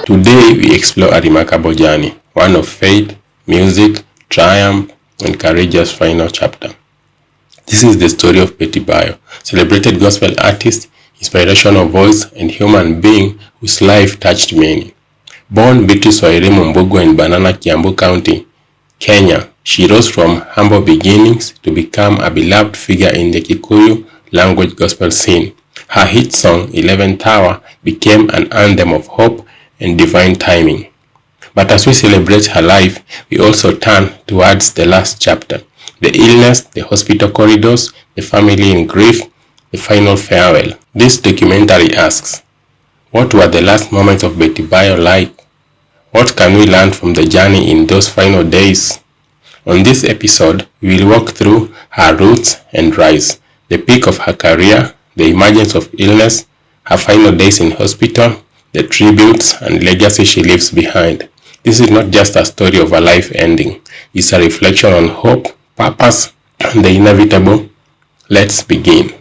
Today we explore a remarkable journey, one of faith, music, triumph, and courageous final chapter. This is the story of Betty Bayo, celebrated gospel artist, inspirational voice, and human being whose life touched many. Born Beatrice Wairimu Mbugua in Banana, Kiambu County, Kenya, she rose from humble beginnings to become a beloved figure in the Kikuyu-language gospel scene. Her hit song, 11th Hour, became an anthem of hope and divine timing. But as we celebrate her life, we also turn towards the last chapter, the illness, the hospital corridors, the family in grief, the final farewell. This documentary asks, what were the last moments of Betty Bayo like? What can we learn from the journey in those final days? On this episode, we will walk through her roots and rise, the peak of her career, the emergence of illness, her final days in hospital, the tributes and legacy she leaves behind. This is not just a story of a life ending. It's a reflection on hope, purpose, and the inevitable. Let's begin.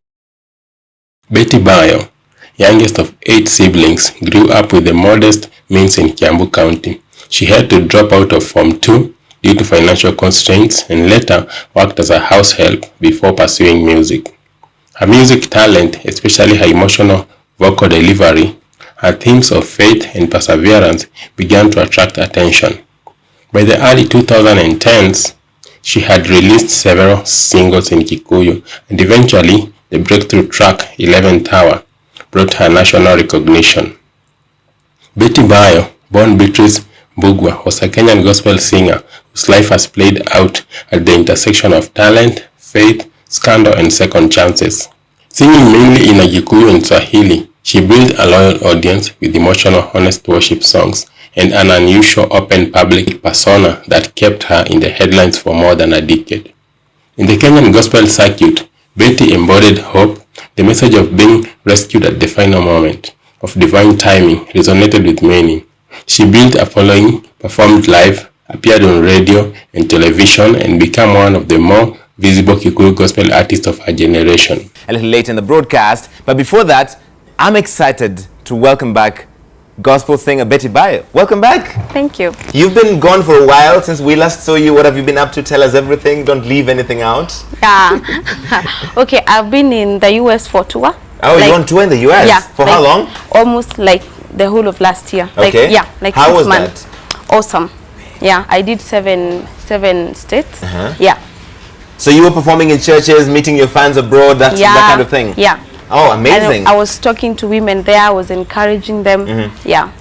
Betty Bayo, youngest of 8 siblings, grew up with the modest means in Kiambu County. She had to drop out of Form 2 due to financial constraints and later worked as a house help before pursuing music. Her music talent, especially her emotional vocal delivery, her themes of faith and perseverance began to attract attention. By the early 2010s, she had released several singles in Kikuyu, and eventually the breakthrough track 11th Hour brought her national recognition. Betty Bayo, born Beatrice Mbugua, was a Kenyan gospel singer whose life has played out at the intersection of talent, faith, scandal, and second chances. Singing mainly in Kikuyu and Swahili, she built a loyal audience with emotional, honest worship songs and an unusual open public persona that kept her in the headlines for more than a decade. In the Kenyan gospel circuit, Betty embodied hope. The message of being rescued at the final moment, of divine timing, resonated with many. She built a following, performed live, appeared on radio and television, and became one of the more visible Kikuyu gospel artists of her generation. A little late in the broadcast, but before that, I'm excited to welcome back gospel singer Betty Bayo. Welcome back. Thank you. You've been gone for a while since we last saw you. What have you been up to? Tell us everything. Don't leave anything out. Yeah. Okay, I've been in the US for tour. Oh, you're on tour in the US? Yeah. For how long? Almost like the whole of last year. Okay. Like, yeah, like how 6 was months. That? Awesome. Yeah, I did seven states. Yeah. So you were performing in churches, meeting your fans abroad, that kind of thing? Yeah. Oh, amazing. And I was talking to women there, I was encouraging them. Yeah.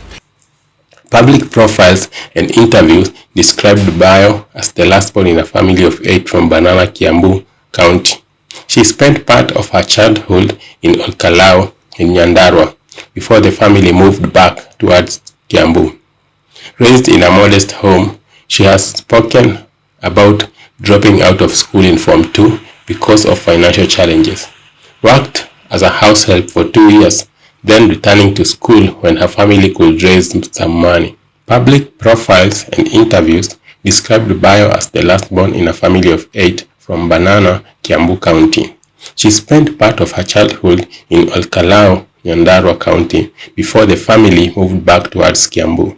Public profiles and interviews described Bayo as the last born in a family of 8 from Banana, Kiambu County. She spent part of her childhood in Olkalao in Nyandarua before the family moved back towards Kiambu. Raised in a modest home, she has spoken about dropping out of school in Form 2 because of financial challenges. Worked as a house help for 2 years, then returning to school when her family could raise some money. Public profiles and interviews described Bayo as the last born in a family of 8 from Banana, Kiambu County. She spent part of her childhood in Olkalao, Nyandarua County before the family moved back towards Kiambu.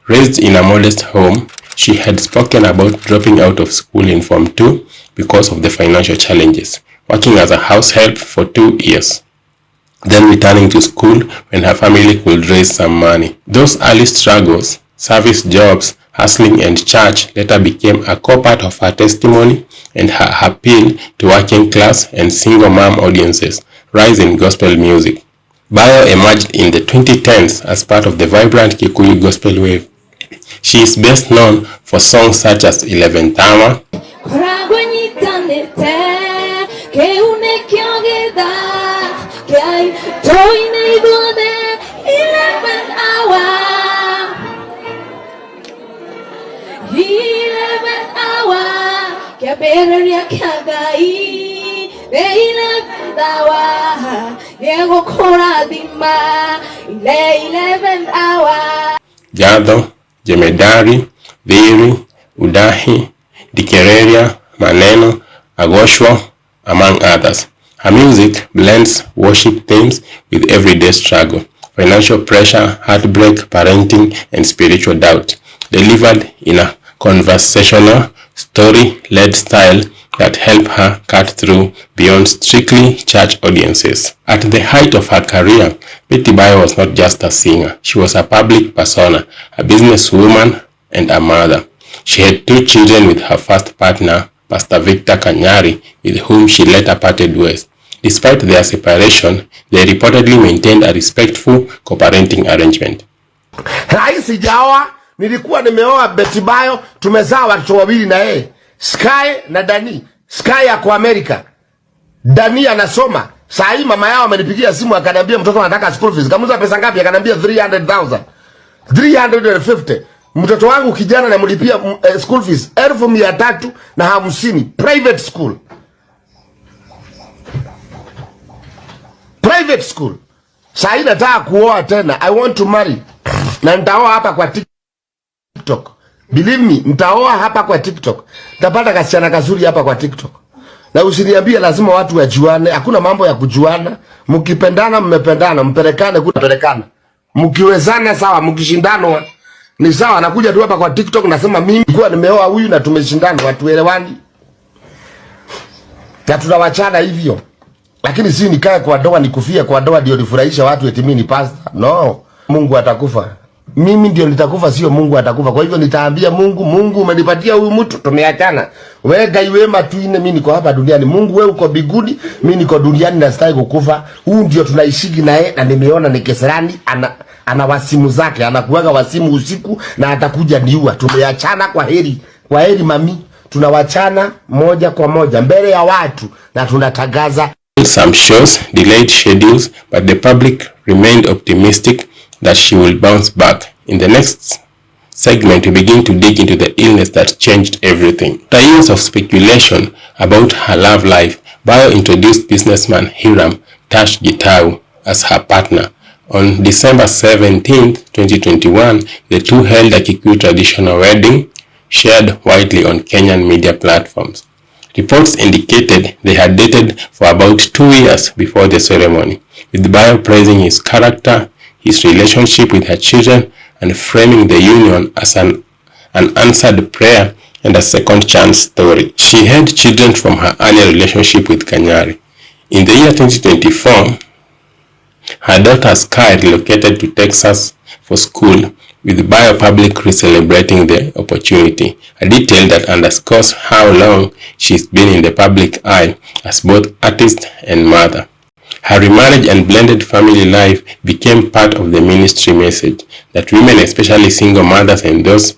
Raised in a modest home, she had spoken about dropping out of school in Form 2 because of the financial challenges, working as a house help for 2 years, then returning to school when her family could raise some money. Those early struggles, service jobs, hustling, and church later became a core part of her testimony and her appeal to working class and single mom audiences rise in gospel music. Bayo emerged in the 2010s as part of the vibrant Kikuyu gospel wave. She is best known for songs such as 11th Hour, Jado, Jemedari, Dhiri, Udahi, Dikereria, Maneno, Agoshwa, among others. Her music blends worship themes with everyday struggle, financial pressure, heartbreak, parenting, and spiritual doubt, delivered in a conversational, story-led style that helped her cut through beyond strictly church audiences. At the height of her career, Betty Bayo was not just a singer. She was a public persona, a businesswoman, and a mother. She had 2 children with her first partner, Pastor Victor Kanyari, with whom she later parted ways. Despite their separation, they reportedly maintained a respectful co-parenting arrangement. Sijaoa, nilikuwa nimeoa Betty Bayo, tumezaa watoto wawili na yeye. Sky na Dani. Sky yako Amerika. Dani anasoma. Saa hii mama yao amenipigia simu akaniambia mtoto anataka school fees. Kamuza pesa ngapi? Akaniambia 300,000. 350. Mtoto wangu kijana namlipia school fees 350 private school. Private school. Saa hii nataka kuoa tena. I want to marry. Na nitaoa hapa kwa TikTok. Believe me, nitaoa hapa kwa TikTok. Tapata kasichana kazuri hapa kwa TikTok. Na usiniambie lazima watu wajuane. Hakuna mambo ya kujuana. Mkipendana mmependana, mpelekane kupelekana. Mkiwezana sawa, mkishindana ni sawa. Nakuja tu hapa kwa TikTok nasema mimi kwa nimeoa huyu na tumeshindana, watuelewani. Na tunawachana hivyo. Lakini si nikae kwa doa nikufia kwa doa ndio nifurahisha watu eti mimi ni pastor. No, Mungu atakufa. Mimi ndio nitakufa, sio Mungu atakufa. Kwa hivyo nitaambia Mungu, Mungu umenipatia huyu mtu, tumeachana. Wewe gaiwema tu ine, mimi niko hapa duniani. Mungu wewe uko biguni, mimi niko duniani na sitaki kukufa. Huyu ndio tunaishiki naye na nimeona ni Keserani ana wasimu zake, anakuaga wasimu usiku na atakuja niua. Tumeachana, kwa heri. Kwa heri mami. Tunawachana moja kwa moja mbele ya watu na tunatangaza. Some shows delayed schedules, but the public remained optimistic that she will bounce back. In the next segment, we begin to dig into the illness that changed everything. After years of speculation about her love life, Bayo introduced businessman Hiram Tash Gitau as her partner. On December 17, 2021, the two held a Kikuyu traditional wedding, shared widely on Kenyan media platforms. Reports indicated they had dated for about 2 years before the ceremony, with Bayo praising his character, his relationship with her children, and framing the union as an unanswered prayer and a second chance story. She had children from her earlier relationship with Kanyari. In the year 2024, her daughter Sky relocated to Texas for school, with Bayo publicly celebrating the opportunity, a detail that underscores how long she's been in the public eye as both artist and mother. Her remarriage and blended family life became part of the ministry message that women, especially single mothers and those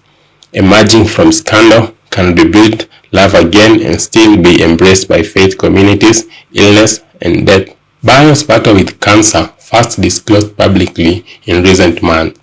emerging from scandal, can rebuild, love again, and still be embraced by faith communities, illness, and death. Bayo's battle with cancer, first disclosed publicly in recent months,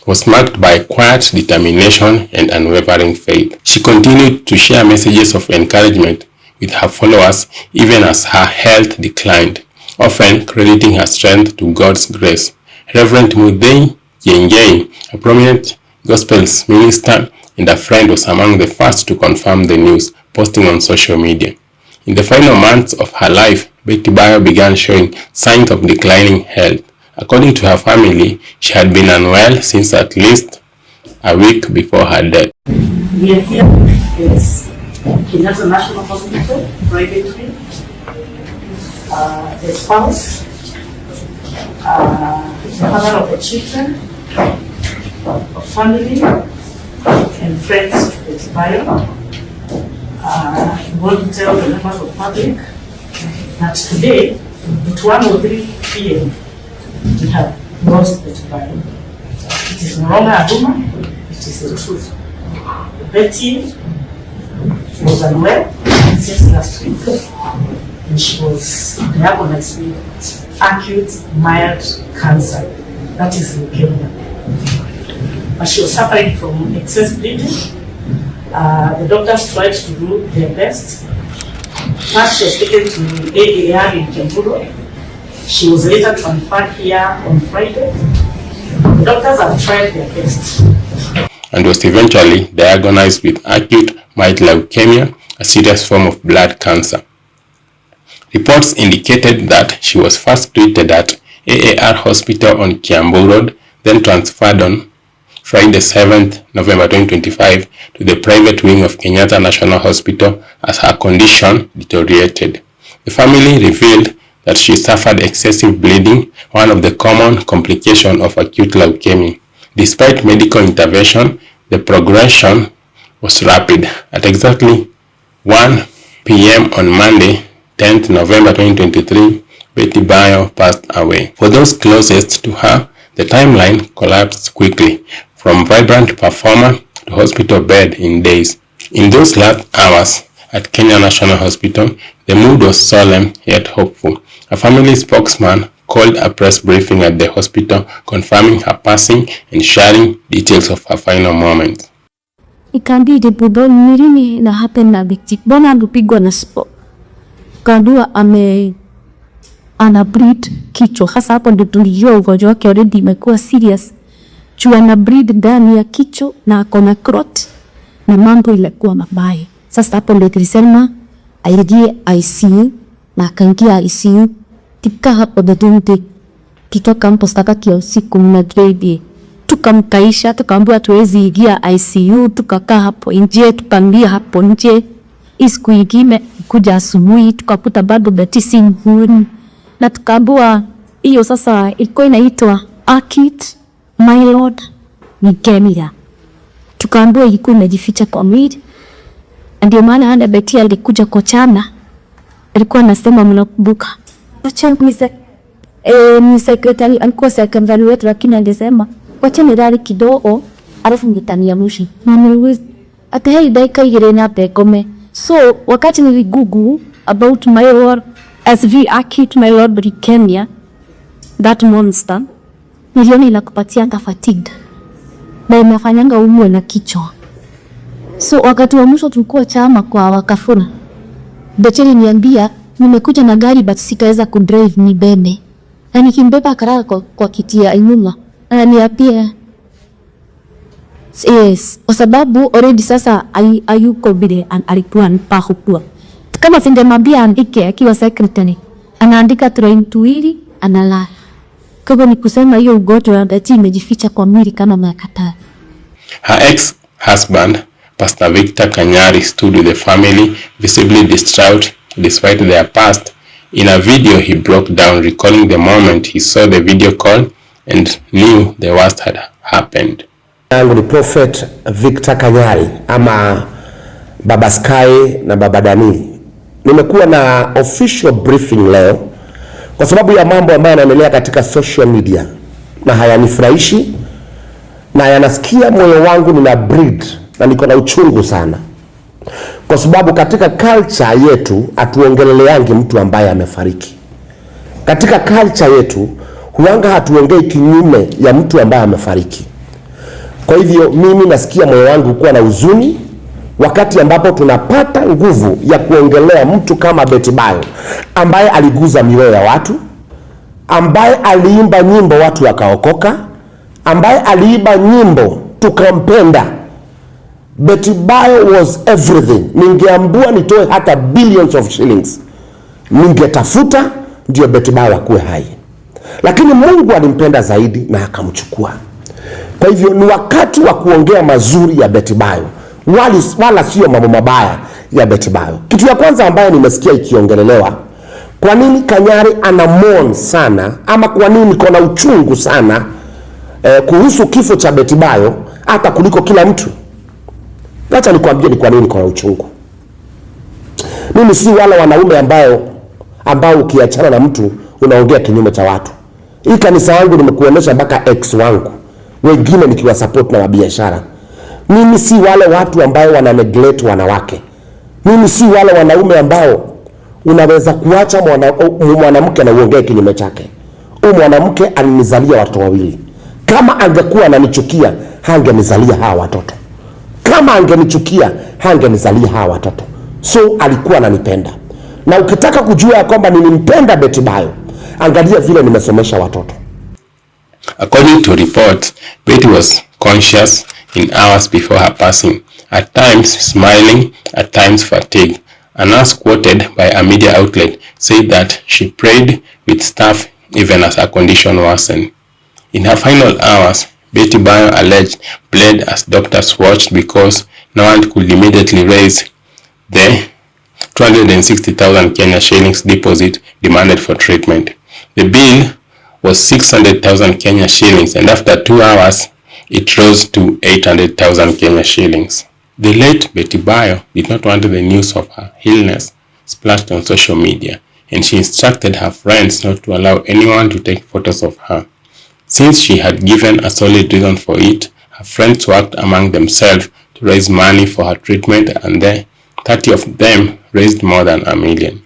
was marked by quiet determination and unwavering faith. She continued to share messages of encouragement with her followers even as her health declined, often crediting her strength to God's grace. Reverend Mudei Yengei, a prominent gospel minister and a friend, was among the first to confirm the news, posting on social media. In the final months of her life, Betty Bayo began showing signs of declining health. According to her family, she had been unwell since at least a week before her death. We are here at Kenyatta National Hospital, privately. The spouse, the father of the children, a family, and friends to Betty Bayo. We want to tell the members of the public that today, at 1:03 p.m., we have lost Betty Bayo. It is no longer a rumor, it is the truth. Betty was unwell since last week, and she was diagnosed with acute mild cancer, that is leukemia. But she was suffering from excess bleeding. The doctors tried to do their best. First, she was taken to AAR in Kiambu. She was later transferred here on Friday. The doctors have tried their best, and was eventually diagnosed with acute mild leukemia, a serious form of blood cancer. Reports indicated that she was first treated at AAR Hospital on Kiambu Road, then transferred on Friday 7th November 2025 to the private wing of Kenyatta National Hospital as her condition deteriorated. The family revealed that she suffered excessive bleeding, one of the common complications of acute leukemia. Despite medical intervention, the progression was rapid. At exactly 1 p.m. on Monday, 10th November 2023, Betty Bayo passed away. For those closest to her, the timeline collapsed quickly, from vibrant performer to hospital bed in days. In those last hours at Kenya National Hospital, the mood was solemn yet hopeful. A family spokesman called a press briefing at the hospital, confirming her passing and sharing details of her final moments. Ikabidi budoni nini na happen na Betty. Bona alipigwa na spo. Kadua ana bleed kichwa. Hasa hapo ndio tulijua ugonjwa wake already imekuwa serious. Juu ana bleed ndani ya kichwa na akona clot na mambo ilikuwa mabaya. Sasa hapo ndio tulisema airudie ICU na akaingia ICU. Tika hapo ndio kitoka mpostaka kia usiku na dread. Tukamkaisha, tukaambiwa tuwezi ingia ICU, tukakaa hapo nje, tukaambia hapo nje. Siku nyingine kuja asubuhi tukakuta bado Betty si nzuri. Na tukaambiwa hiyo sasa ilikuwa inaitwa acute myeloid leukemia. Tukaambiwa ilikuwa imejificha kwa mwili. Ndio maana Betty alikuja kwa chama. Alikuwa anasema mnakumbuka. Acha ni secretary alikuwa secretary wetu, lakini alisema wacha nilale kidogo alafu nitania mwisho. Na niliweza hata hii dakika ile na pekome. So wakati niligugu about myeloid SV acute myeloid leukemia, that monster niliona inakupatia fatigued na inafanyanga umwe na kichwa. So wakati wa mwisho tulikuwa chama kwa wakafuna. Betty niambia nimekuja na gari but sitaweza kudrive ni bebe. Na nikimbeba karaka kwa kiti ya nyuma. Ananiambia yes, kwa sababu already sasa ayuko bile alikuwa mpahukua. Kama singemwambia andike akiwa secretary, anaandika train tuili analala. Kwa ni kusema hiyo ugonjwa wa Betty imejificha kwa mwili kama makataa. Her ex-husband, Pastor Victor Kanyari, stood with the family, visibly distraught despite their past. In a video, he broke down, recalling the moment he saw the video call and knew the worst had happened. Yangu ni Prophet Victor Kanyari ama Baba Sky na Baba Dani. Nimekuwa na official briefing leo kwa sababu ya mambo ambayo yanaendelea katika social media na hayanifurahishi na yanasikia moyo wangu nina bleed na niko na uchungu sana. Kwa sababu katika culture yetu hatuongeleleangi mtu ambaye amefariki. Katika culture yetu huanga hatuongei kinyume ya mtu ambaye amefariki. Kwa hivyo mimi nasikia moyo wangu kuwa na huzuni wakati ambapo tunapata nguvu ya kuongelea mtu kama Betty Bayo ambaye aliguza mioyo ya watu, ambaye aliimba nyimbo watu wakaokoka, ambaye aliimba nyimbo tukampenda. Betty Bayo was everything. Ningeambua nitoe hata billions of shillings, ningetafuta ndio Betty Bayo akuwe hai. Lakini Mungu alimpenda zaidi na akamchukua. Kwa hivyo ni wakati wa kuongea mazuri ya Betty Bayo, wala sio mambo mabaya ya Betty Bayo. Kitu ya kwanza ambayo nimesikia ikiongelelewa, kwa nini Kanyari ana mourn sana ama kwa nini niko na uchungu sana kuhusu kifo cha Betty Bayo hata kuliko kila mtu. Acha nikwambie ni kwa nini niko na uchungu. Mimi si wale wanaume ambao ukiachana na mtu unaongea kinyume cha watu. Hii kanisa yangu nimekuonesha mpaka ex wangu, wengine nikiwa support na biashara. Mimi si wale watu ambao wana neglect wanawake. Mimi si wale wanaume ambao unaweza kuacha mwanamke na uongee kinyume chake. Huyu mwanamke alinizalia watoto wawili. Kama angekuwa ananichukia, hangenizalia hawa watoto. Kama angenichukia, hangenizalia hawa watoto. So alikuwa ananipenda. Na ukitaka kujua ya kwamba nilimpenda Betty Bayo, angalia vile nimesomesha watoto. According to reports, Betty was conscious in hours before her passing, at times smiling, at times fatigued. A nurse quoted by a media outlet said that she prayed with staff even as her condition worsened. In her final hours, Betty Bayo alleged bled as doctors watched because no one could immediately raise the 260,000 Kenya shillings deposit demanded for treatment. The bill was 600,000 Kenya shillings, and after 2 hours, it rose to 800,000 Kenya shillings. The late Betty Bayo did not want the news of her illness splashed on social media, and she instructed her friends not to allow anyone to take photos of her. Since she had given a solid reason for it, her friends worked among themselves to raise money for her treatment, and the 30 of them raised more than $1 million.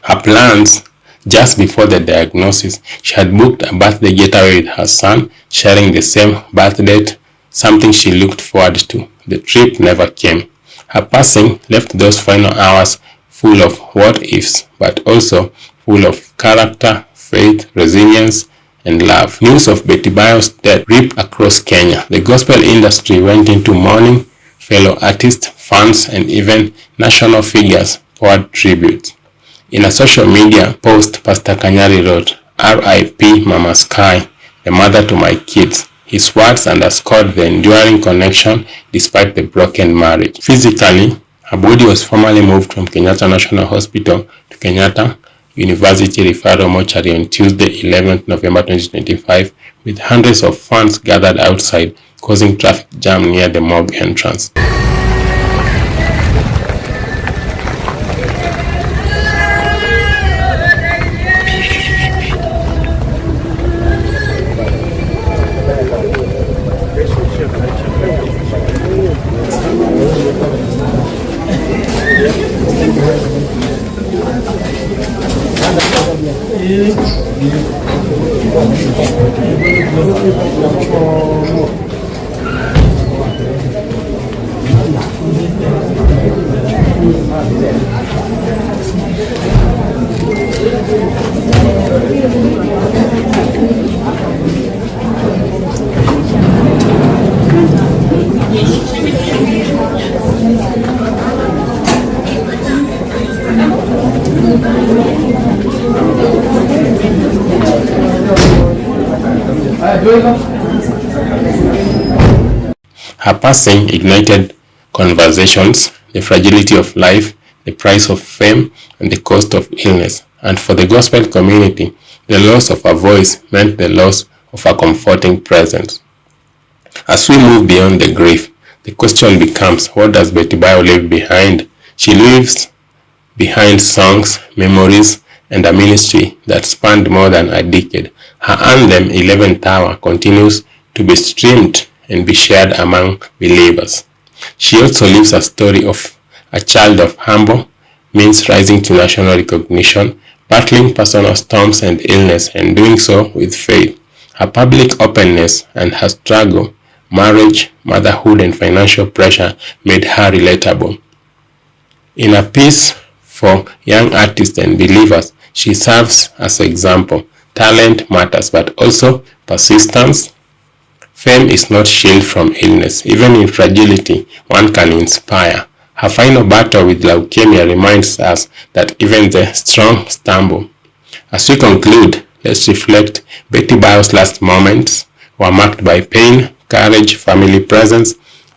Her plans: just before the diagnosis, she had booked a birthday getaway with her son, sharing the same birth date, something she looked forward to. The trip never came. Her passing left those final hours full of what-ifs, but also full of character, faith, resilience, and love. News of Betty Bayo's death ripped across Kenya. The gospel industry went into mourning. Fellow artists, fans, and even national figures poured tribute. In a social media post, Pastor Kanyari wrote, "R.I.P. Mama Sky, the mother to my kids." His words underscored the enduring connection despite the broken marriage. Physically, her body was formally moved from Kenyatta National Hospital to Kenyatta University Referral Mortuary on Tuesday, 11th November 2025, with hundreds of fans gathered outside, causing traffic jam near the morgue entrance. Her passing ignited conversations: the fragility of life, the price of fame, and the cost of illness. And for the gospel community, the loss of a voice meant the loss of a comforting presence. As we move beyond the grief, the question becomes, what does Betty Bayo leave behind? She leaves behind songs, memories, and a ministry that spanned more than a decade. Her anthem, 11th Hour, continues to be streamed and be shared among believers. She also leaves a story of a child of humble means rising to national recognition, battling personal storms and illness, and doing so with faith. Her public openness and her struggle, marriage, motherhood, and financial pressure made her relatable. In a piece for young artists and believers, she serves as an example. Talent matters, but also persistence. Fame is not shield from illness. Even in fragility, one can inspire. Her final battle with leukemia reminds us that even the strong stumble. As we conclude, let's reflect. Betty Bayo's last moments were marked by pain, courage, family presence,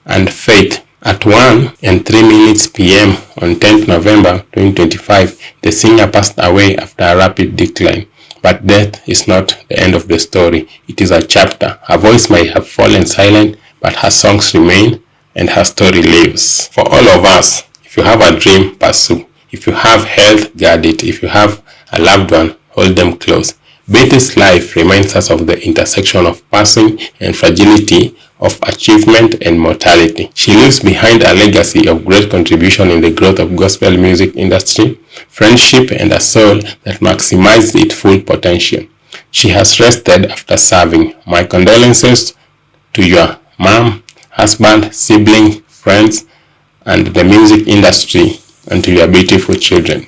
and faith. At 1:03 p.m. on 10th November 2025, the singer passed away after a rapid decline. But death is not the end of the story. It is a chapter. Her voice might have fallen silent, but her songs remain and her story lives. For all of us, if you have a dream, pursue. If you have health, guard it. If you have a loved one, hold them close. Betty's life reminds us of the intersection of passing and fragility, of achievement and mortality. She leaves behind a legacy of great contribution in the growth of gospel music industry, friendship, and a soul that maximized its full potential. She has rested after serving. My condolences to your mom, husband, sibling, friends, and the music industry, and to your beautiful children.